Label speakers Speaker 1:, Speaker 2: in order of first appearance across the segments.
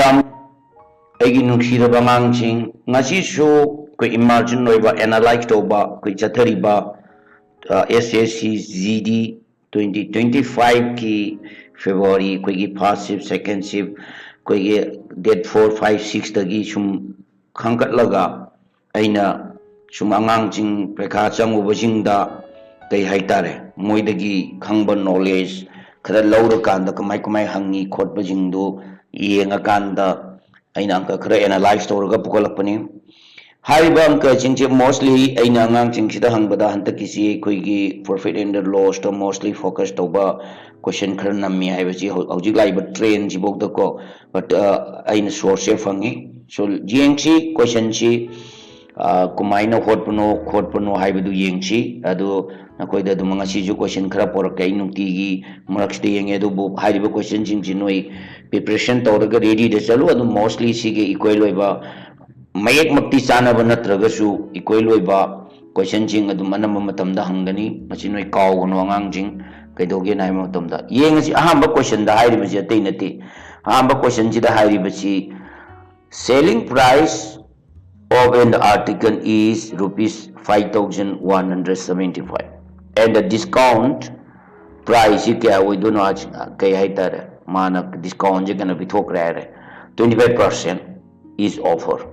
Speaker 1: Madam ꯑꯩꯒꯤ ꯅꯨꯡꯁꯤꯔꯕ ꯑꯉꯥꯡꯁꯤꯡ ꯉꯁꯤꯁꯨ ꯑꯩꯈꯣꯏ ꯏꯃꯥꯔꯖꯤꯟ ꯑꯣꯏꯕ ꯑꯦꯅꯥꯂꯥꯏꯖ ꯇꯧꯕ ꯑꯩꯈꯣꯏ ꯆꯠꯊꯔꯤꯕ SSC GD 2025 కి ꯐꯦꯕ꯭ꯔꯨꯋꯥꯔꯤ ꯑꯩꯈꯣꯏꯒꯤ ꯐꯥꯔꯁ ꯁꯤꯐ ꯁꯦꯀꯦꯟ ꯁꯤꯐ ꯑꯩꯈꯣꯏꯒꯤ ꯗꯦꯠ 4, 5, 6ꯗꯒꯤ ꯁꯨꯝ ꯈꯟꯒꯠꯂꯒ ꯑꯩꯅ ꯁꯨꯝ ꯑꯉꯥꯡꯁꯤꯡ ꯄꯔꯤꯈꯥ ꯆꯪꯉꯨꯕꯁꯤꯡꯗ ꯀꯩ ꯍꯥꯏꯇꯥꯔꯦ ꯃꯣꯏꯗꯒꯤ ꯈꯪꯕ ꯅꯣꯂꯦꯖ ꯈꯔ ꯂꯧꯔꯀꯥꯟꯗ ꯀꯃꯥꯏ ꯍꯪꯉꯤ ꯈꯣꯠꯄꯁꯤꯡꯗꯨ ꯌꯦꯡꯉꯀꯥꯟꯗ ꯑꯩꯅ ꯑꯪꯀ ꯈꯔ ꯑꯦꯅꯥꯂꯥꯏꯖ ꯇꯧꯔꯒ ꯄꯨꯈꯠꯂꯛꯄꯅꯤ ꯍꯥꯏꯔꯤꯕ ꯑꯪꯀꯁꯤꯡꯁꯦ ꯃꯣꯁꯂꯤ ꯑꯩꯅ ꯑꯉꯥꯡꯁꯤꯡꯁꯤꯗ ꯍꯪꯕꯗ ꯍꯟꯗꯛꯀꯤꯁꯤ ꯑꯩꯈꯣꯏꯒꯤ ꯄ꯭ꯔꯣꯐꯤꯠ ꯑꯦꯟड ꯂꯣꯁꯇ ꯃꯣꯁꯂꯤ ꯐꯣꯀꯁ ꯇꯧꯕ ꯀꯣꯏꯁꯟ ꯈꯔ ꯅꯝꯃꯤ ꯍꯥꯏꯕꯁꯤ ꯍꯧꯖꯤꯛ ꯂꯥꯛꯏꯕ ꯇ꯭ꯔꯦꯟꯁꯤꯐꯥꯎꯗꯀꯣ ꯕꯠ ꯑꯩꯅ ꯁꯣꯔꯁꯁꯦ ꯐꯪꯉꯤ ꯁꯣ ꯌꯦꯡꯁꯤ ꯀꯣꯏꯁꯟꯁꯤ ꯀꯃꯥꯏꯅ ꯈꯣꯠꯄꯅꯣ ꯍꯥꯏꯕꯗꯨ ꯌꯦꯡꯁꯤ ꯑꯗꯨ ꯅꯈꯣꯏꯗ ꯑꯗꯨꯝ ꯉꯁꯤꯁꯨ ꯀꯣꯏꯁꯟ ꯈꯔ ꯄꯣꯔꯛꯀꯦ ꯑꯩ ꯅꯨꯡꯇꯤꯒꯤ ꯃꯔꯛꯁꯤꯗ ꯌꯦꯡꯉꯦ ꯑꯗꯨꯕꯨ ꯍꯥꯏꯔꯤꯕ ꯀꯣꯏꯁꯟꯁꯤꯡꯁꯤ ꯅꯣꯏ ꯄ꯭ꯔꯤꯄꯦꯔꯦꯁꯟ ꯇꯧꯔꯒ ꯔꯦꯗꯤꯗ ꯆꯠꯂꯨ ꯑꯗꯨꯝ ꯃꯣꯁꯂꯤ ꯁꯤꯒꯤ ꯏꯀ꯭ꯋꯦꯜ ꯑꯣꯏꯕ ꯃꯌꯦꯛꯃꯛꯇꯤ ꯆꯥꯟꯅꯕ ꯅꯠꯇ꯭ꯔꯒꯁꯨ ꯏꯀ꯭ꯋꯦꯜ ꯑꯣꯏꯕ ꯀꯣꯏꯁꯟꯁꯤꯡ ꯑꯗꯨꯝ ꯑꯅꯝꯕ ꯃꯇꯝꯗ ꯍꯪꯒꯅꯤ ꯃꯁꯤ ꯅꯣꯏ ꯀꯥꯎꯒꯅꯨ ꯑꯉꯥꯡꯁꯤꯡ ꯀꯩꯗꯧꯒꯦꯅ ꯍꯥꯏꯕ ꯃꯇꯝꯗ ꯌꯦꯡꯉꯁꯤ ꯑꯍꯥꯟꯕ ꯀꯣꯏꯁꯟꯗ ꯍꯥꯏꯔꯤꯕꯁꯤ ꯑꯇꯩ ꯅꯠꯇꯦ ꯑꯍꯥꯟꯕ ꯀꯣꯏꯁꯟꯁꯤꯗ ꯍꯥꯏꯔꯤꯕꯁꯤ selling price of an article is rupees 5,175 and the discount price kaya oidona kay haitare mana discount je kana bithokre hare 25% is offer.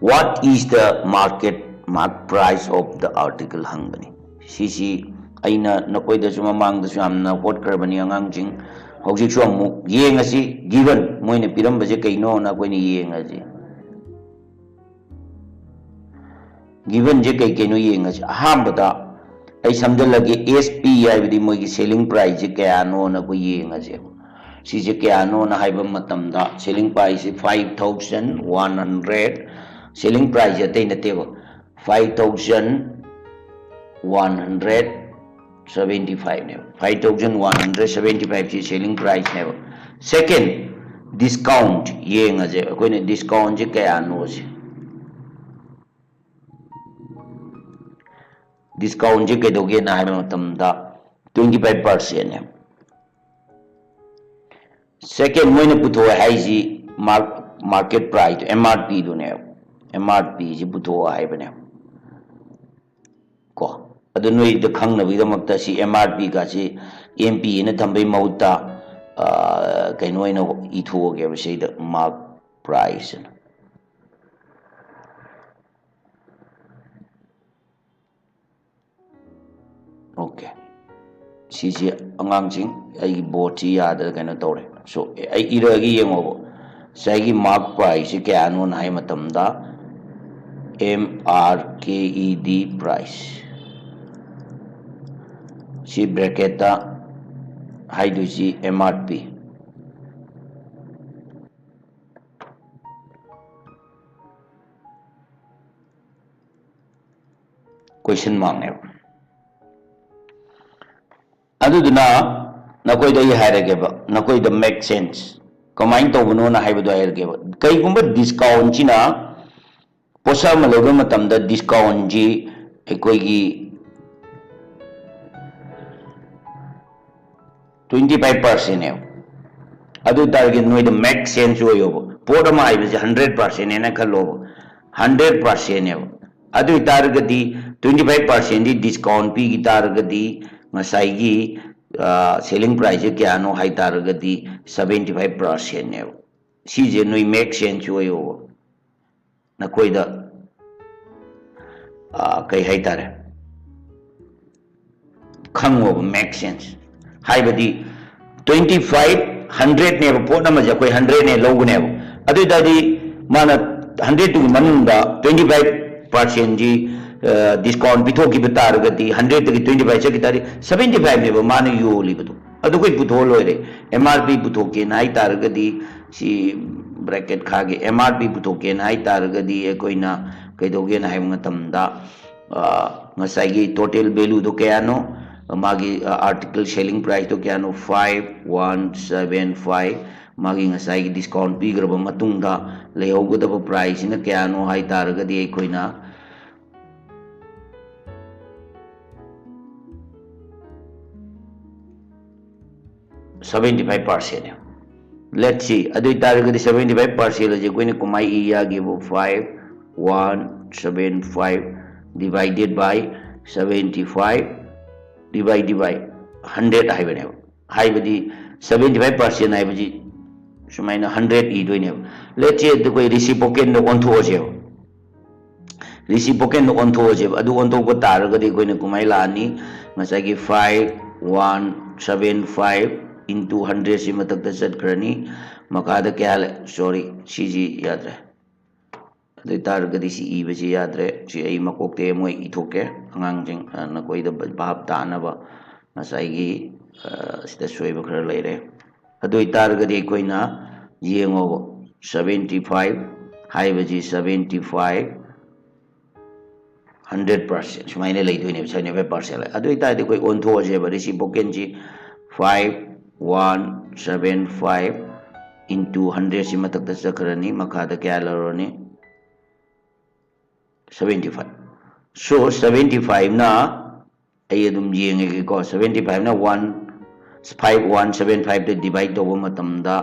Speaker 1: What is the market price of the article hangani sisi aina nakoida su mamangda su amna hotkrabani angangjing hojik su amu yengasi given moine pirambaje kaino na koini yengasi given je kaino yengasi ahambada ai samdalage SP haibadi moigi selling price je kayano na ko yengasi sije kayano na haiba matamda selling price 5,100 selling price atay nateba 5,175 never 5,175 is selling price never second discount yenga je akoine discount je kaya no je discount je kedoge na hai matamda 25% ne second moine putho haiji market price MRP do ne MRP ji putho hai bane ko adu noi de khang na bi da makta si MRP ka si MP ne thambai mauta kaino ina ithoge ba sei da mark price okay si si angang jing ai board ji ya da kaino tore so ai iragi yengo sai mark price kya no nai matam da MRKED price si bracket da haidu si MRP question mark ne aduduna nakoi da hairage ba nakoi da make sense kamain tawbano na haibadu hairage ba kai gumba discount china posa maloga matamda discount ji ekoigi 25% ne adu target noi the make sense oyo poda ma ai 100% ne na khalo 100% ne adu targeti 25% di discount pi gi targeti masai gi selling price kya no hai targeti 75% ne si je noi make sense oyo na koida kai hai tare khango make sense haibadi 2500 ne pona ma ja koi 100 ne logu ne adu dadi mana 100 tu manunda 25% ji discount bitho ki bitar gati 100 ki 25 cha ki tari 75 ne mana yo li butu adu koi butho loire MRP butho ke nai tar gadi si bracket khage MRP butho ke nai tar gadi koina kaidoge na hai matamda ngasai gi total value do kaya no magi article selling price to kya no 5,175 magi ngasai gi discount pi graba matungda lehogodaba price na kya no hai taragadi koina 75% let's see adu target 75% je koine kumai iya give 5175 divided by 75 divided by 100 haibane haibadi 75% haibaji sumaina 100 e doine let's say the koi reciprocal no on thoje reciprocal no on thoje adu on to ko taragadi koine kumai lani masagi 5175 into 100 si matakta chatkrani makada kya sorry cg yadre adu taragadi si e baji yadre si ai makokte moi ithoke angang jing na koi da bab ta na ba masagi sida soiba khara leire adu taragadi koina yengo 75 haibaji 75 100% sumaine leidoine 75% adu ita de koi on thoje ba reciprocal ji 5175 into 100 si matak da sakrani makada kya laroni 75 so 75 na ay adum yenge ko 75 na 5175 to divide to matamda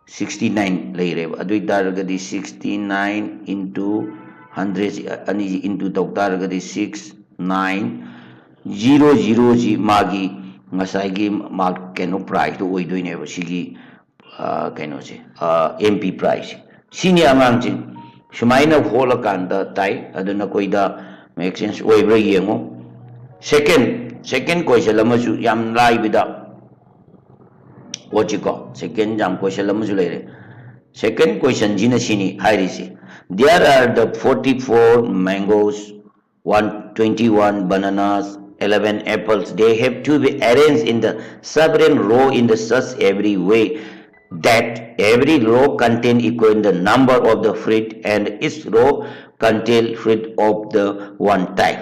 Speaker 1: 69 leire adu taragadi 69 into 100 ani into tawtaragadi 6900 ji magi ngasai gi mark keno price to oidoine ba sigi keno je mp price sini amang ji sumaina hola kanda tai aduna koida make sense oibra yengo second question lamasu yam lai bida wachiko second jam question lamasu leire second question jina sini hairisi there are the 44 mangoes 121 bananas 11 apples they have to be arranged in the separate row in the such every way that every row contain equal the number of the fruit and each row contain fruit of the one type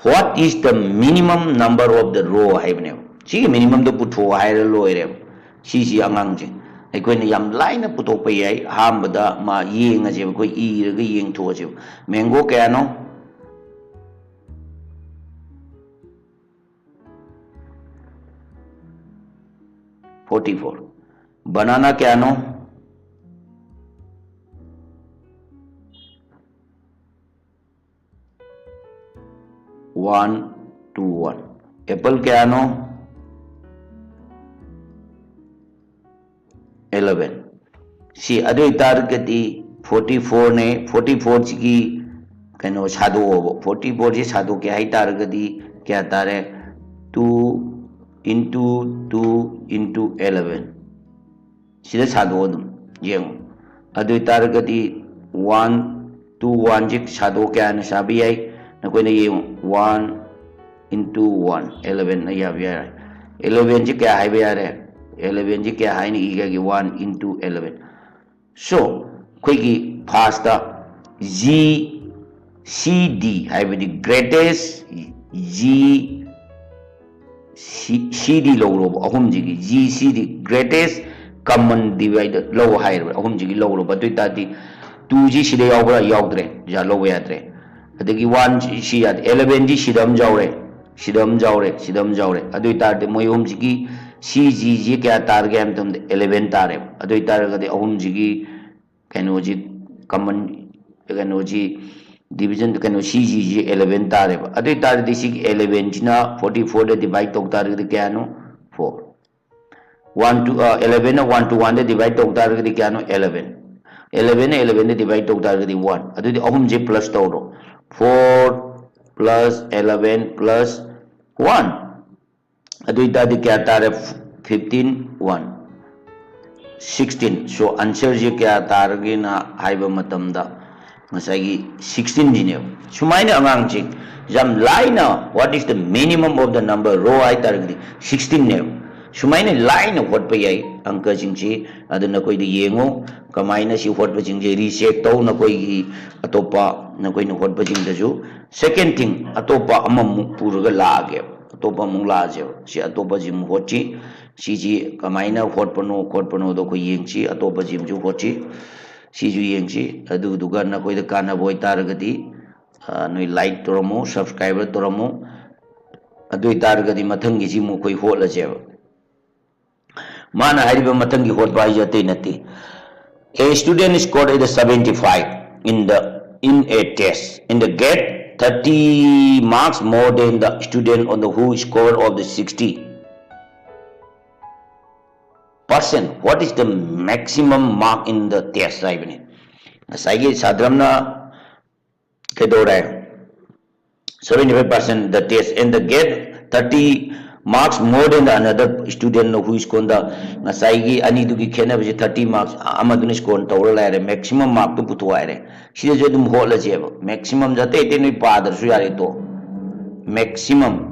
Speaker 1: what is the minimum number of the row haibne si minimum the putho haira loire si angang je aikoina yam laina putopa yai hambada ma yenga je ko iraga yeng thoje mango kaya no 44 banana kya no 121 apple kya no 11 si adu targeti 44 ne 44 ki kano sadu 44 ji sadu kya hai targeti kya tare 2 into 2 into 11 sida sadu odum yeng adu targeti 1 to 1 ji sadu kya na sabi ai na koi na yeng 1 into 1 11 na ya biya 11 ji kya hai biya re 11 ji kya hai ni iga gi 1 into 11 so koi gi first g cd hai bi greatest g cd low ro ahum ji gi g cd greatest common divisor low hai ahum ji gi low ro ba tu ta di 2 ji sida yaubra yaudre ja low ya dre adagi 1 ji ya 11 ji sidam jaure adu ta de moi ahum ji gi cg ji kya tar game tum 11 tare adu tar ga de ahum ji gi kano ji common kano ji division kano cg ji 11 tare adu tar de sig 11 jina 44 de divide tok tar ga de kya no 4 1 to 11 na 1 to 1 de divide tok tar ga de kya no 11 11 de divide tok tar ga de 1 adu de ahum ji plus tawro 4 plus 11 plus 1 adu ita di kya tare 15 1 16 so answer je kya targe na haiba matamda ngasagi 16 jine sumaina angang ching jam line what is the minimum of the number row ai targe 16 ne sumaina line what pa yai angka jing chi adu na koi di yengo kamaina si what pa jing je reset to na koi gi atopa na koi na what pa jing da ju second thing atopa amam purga lage atopa mungla je si atopa jim hochi si ji kamaina hotpano do ko yengchi atopa jim ju hochi si ju yengchi adu duga na koi da kana boy targati noi like toromo subscriber toromo adu targati mathang gi ji mu koi hola je mana hariba matangi hotba haijate nati. A student scored at 75 in a test. In the get 30 marks more than the student on the who scored of the 60%. What is the maximum mark in the test? Saigi sadramna kedora 75% the test and the get 30 marks more than the another student who is kon the saigi ani du gi khena 30 marks amadun score tawra laire maximum mark to putu aire sida je dum hola je maximum jate te ni padar su yare to maximum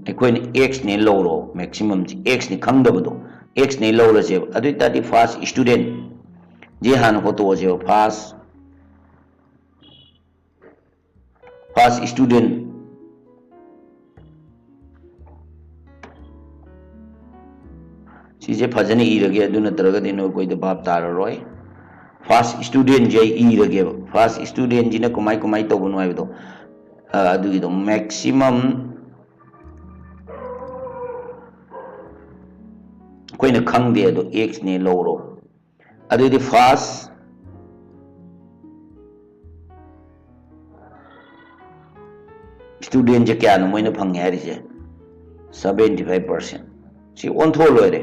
Speaker 1: अखोन x ने लौरो maximum x ने खंगदबदो x ने लौर जे अदु तादि first student जे हान होतो जे first student सिजे फजने इरगे अदु नतरगा दिनो कोई the बाप ताररोय फर्स्ट स्टूडेंट जे इरगे फर्स्ट स्टूडेंट जिना कुमाई कुमाई तोबनो आइबदो अदु गिदो मैक्सिमम कोई खंगदे अदो x ने लौरो अदुदी फर्स्ट स्टूडेंट जे क्या नो मोइना फंगे हारिसे 75% सी ओन्थो लोरे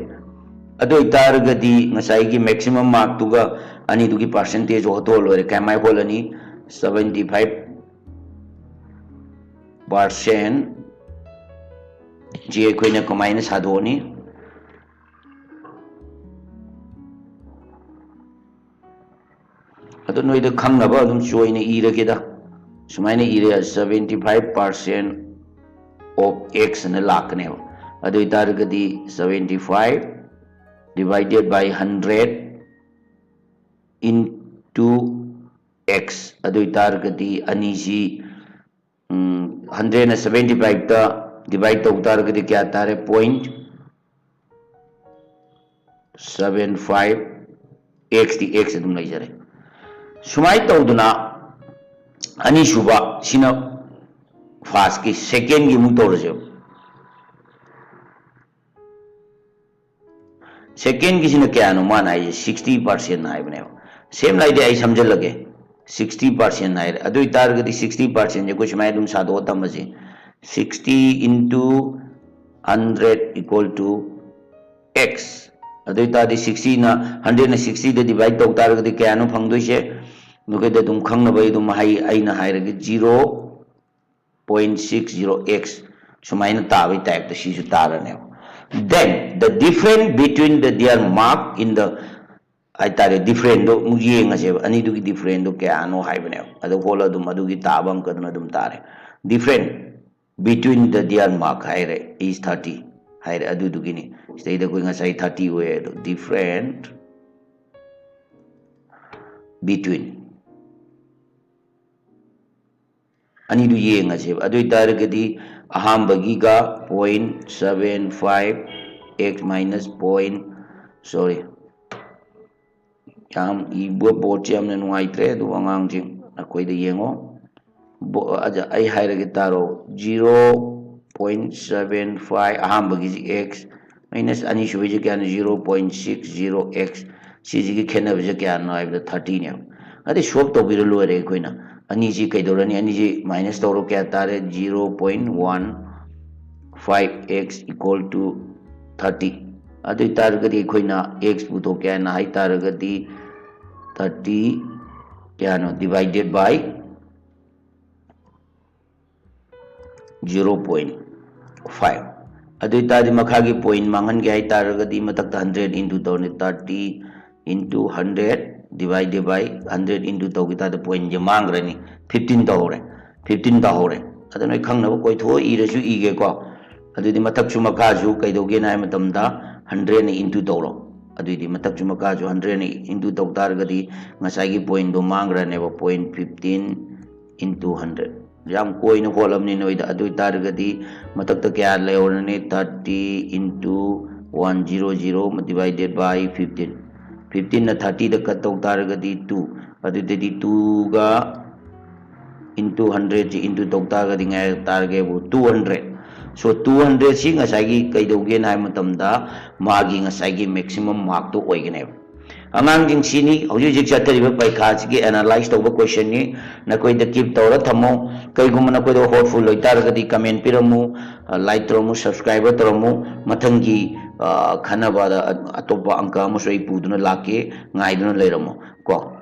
Speaker 1: अदो इतारगदी ngасai gi maximum mark tuga ani dugi percentage hoto लोरे कामाय होलनी 75% जे कोइना कमाइना सादोनी अदो नोइद खंगबा अदुम चोइने इरगेदा सुमाइने इरे 75% of x न लाकने अदो इतारगदी 75 divided by 100 into x अदो इतारगदी अनीसी 100 न 75 ता डिवाइड तो उतारगदी क्या तारे 0.75 x दी x अदुम लई जरे सुमाई तौदुना अनीसुबा सिना फर्स्ट की सेकेंड की मुंग तौरजे सेकेंड की सिना क्या नो माना है 60% है बने सेम लाइट आई समझ लगे 60% है अदु इतारगदी 60% जे कुछ मैं तुम सादो तमजे 60 into 100 equal to x अदु इतारदी 60 ना 100 ना 60 दे डिवाइड तो उतारगदी क्या नो फंगदोइसे नुके तुम खंगनबई तुम हाई आइना हाइरगे 0.60x सुमाइना ताबई टाइप द सिसु तारने then the difference between their mark in the आइतारे different दो मुयेंग असे अनि दुगी different दो क्या नो हाइबने अदो होला दुम अदुगी ताबम कदन दुम तारे different between their mark हाइरे is 30 हाइरे अदु दुगिनी स्टे द कोइ ngasai 30 वे different between अनि दु येंग असे अदु इतारगदी अहाम बगीगा 0.75 x minus sorry याम इबो बोचे हमने नुआइत्रे दु अंगांग जिंग अखोइ द येंगो अजा आई हाइरगे तारो 0.75 अहाम बगी x minus अनि सुबे जे क्या 0.60x सिजी की खेना बजे क्या नो आइब 30 ने अदे शॉप तो बिरो लोरे कोइना अनि जी कैदोरनी अनि जी माइनस तौरो क्या तारे 0.15x equal to 30 अदु तारगदी कोइना x पुतो क्या ना हाई तारगदी 30 क्या नो डिवाइडेड बाय 0.5 अदु तादि मखागी पॉइंट मांगन के high तारगदी Matak 100 into 30 into 100 divided by 100 into तौगिता द पॉइंट जे मांग रनी 15 तौरे 15 तौरे अदन नै खंगनबो कोइ थो इरसु इगे को अदुदि मथक सु मखाजु कैदोगे नाय मतमदा 100 ने into तौरो अदुदि मथक सु मखाजु 100 ने into तौतारगदी ngसाइगी पॉइंट दो मांग रनेबो 0.15 into 100 जाम कोइ न होलमनि नोइदा अदु तारगदी मथक त क्या लेओरने 30 into 100 divided by 15 15 na 30 da cut tau targadi 2 adu de 2 ga into 100 into tau targadi ngai targe bu 200 So 200 si ngasai kaidoge na matamda magi ngasai maximum mark to oigane angang jing sini hoji jik chatari ba paikha gi analyze to question ni na koi da keep tawra thamo kai gum na koi do hopeful loitar ga di comment piramu like toromu subscriber toromu mathangi khana ba da atopa angka mo soi puduna lake ngai duna leiramo ko